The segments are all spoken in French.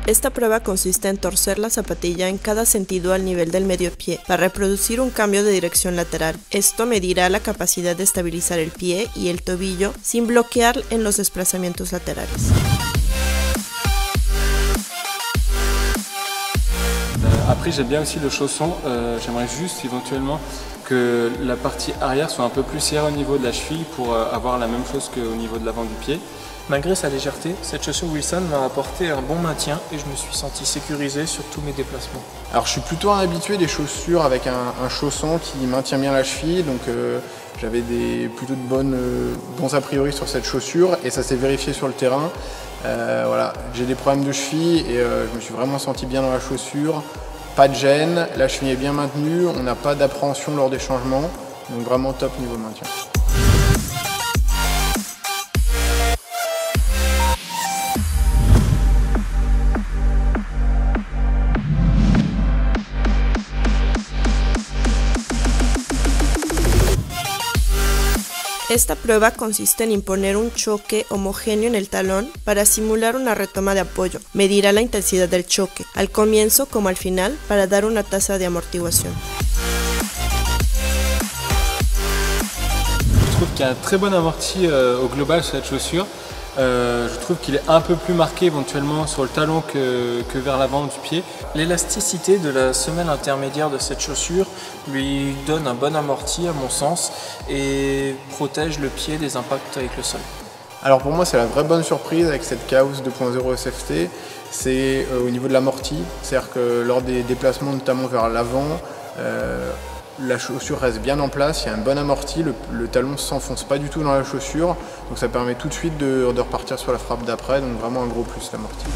Esta prueba consiste en torcer la zapatilla en cada sentido al nivel del medio pie para reproducir un cambio de dirección lateral. Esto medirá la capacidad de estabilizar el pie y el tobillo sin bloquear en los desplazamientos laterales. Après j'aime bien aussi le chausson, j'aimerais juste éventuellement que la partie arrière soit un peu plus serrée au niveau de la cheville pour avoir la même chose qu'au niveau de l'avant du pied. Malgré sa légèreté, cette chaussure Wilson m'a apporté un bon maintien et je me suis senti sécurisé sur tous mes déplacements. Alors je suis plutôt un habitué des chaussures avec un chausson qui maintient bien la cheville, donc j'avais plutôt de bons a priori sur cette chaussure et ça s'est vérifié sur le terrain. Voilà, j'ai des problèmes de cheville et je me suis vraiment senti bien dans la chaussure. Pas de gêne, la cheville est bien maintenue, on n'a pas d'appréhension lors des changements, donc vraiment top niveau maintien. Esta prueba consiste en imponer un choque homogéneo en el talón para simular una retoma de apoyo. Medirá la intensidad del choque, al comienzo como al final, para dar una tasa de amortiguación. Je trouve qu'il y a un très bon amorti au global sur cette chaussure. Je trouve qu'il est un peu plus marqué éventuellement sur le talon que vers l'avant du pied. L'élasticité de la semelle intermédiaire de cette chaussure lui donne un bon amorti à mon sens et protège le pied des impacts avec le sol. Alors pour moi c'est la vraie bonne surprise avec cette Chaos 2.0 SFT, c'est au niveau de l'amorti, c'est-à-dire que lors des déplacements notamment vers l'avant, la chaussure reste bien en place, il y a un bon amorti, le talon ne s'enfonce pas du tout dans la chaussure, donc ça permet tout de suite de repartir sur la frappe d'après, donc vraiment un gros plus l'amorti.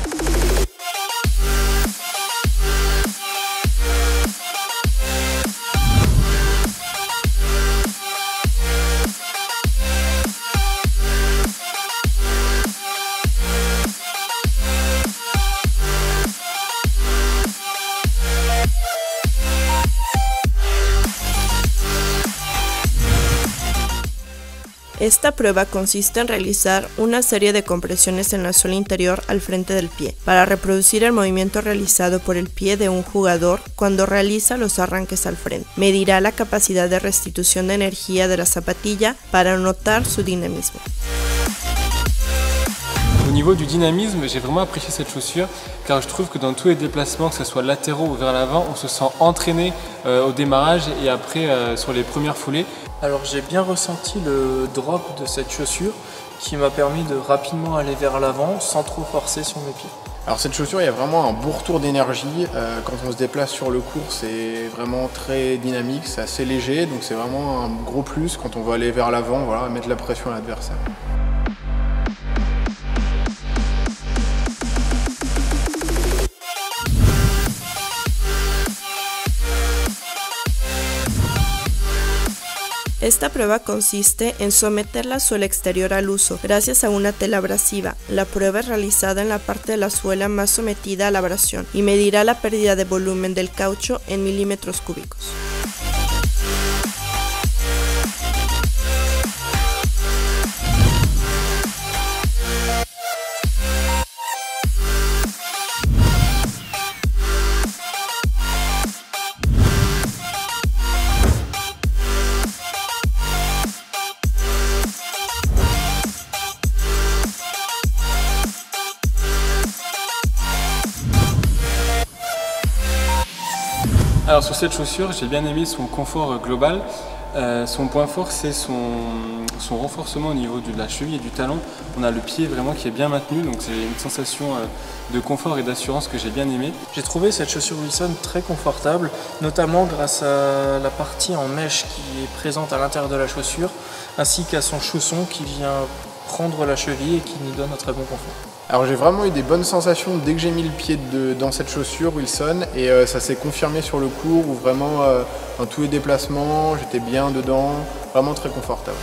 Esta prueba consiste en realizar una serie de compresiones en la suela interior al frente del pie, para reproducir el movimiento realizado por el pie de un jugador cuando realiza los arranques al frente. Medirá la capacidad de restitución de energía de la zapatilla para notar su dinamismo. Au niveau du dynamisme, j'ai vraiment apprécié cette chaussure car je trouve que dans tous les déplacements, que ce soit latéraux ou vers l'avant, on se sent entraîné au démarrage et après sur les premières foulées. Alors j'ai bien ressenti le drop de cette chaussure qui m'a permis de rapidement aller vers l'avant sans trop forcer sur mes pieds. Alors cette chaussure, il y a vraiment un beau retour d'énergie. Quand on se déplace sur le court, c'est vraiment très dynamique, c'est assez léger, donc c'est vraiment un gros plus quand on veut aller vers l'avant, voilà, mettre la pression à l'adversaire. Esta prueba consiste en someter la suela exterior al uso gracias a una tela abrasiva. La prueba es realizada en la parte de la suela más sometida a la abrasión y medirá la pérdida de volumen del caucho en milímetros cúbicos. Alors sur cette chaussure, j'ai bien aimé son confort global. Son point fort, c'est son renforcement au niveau de la cheville et du talon. On a le pied vraiment qui est bien maintenu, donc c'est une sensation de confort et d'assurance que j'ai bien aimé. J'ai trouvé cette chaussure Wilson très confortable, notamment grâce à la partie en mèche qui est présente à l'intérieur de la chaussure, ainsi qu'à son chausson qui vient prendre la cheville et qui nous donne un très bon confort. Alors j'ai vraiment eu des bonnes sensations dès que j'ai mis le pied dans cette chaussure Wilson et ça s'est confirmé sur le court où vraiment dans tous les déplacements j'étais bien dedans, vraiment très confortable.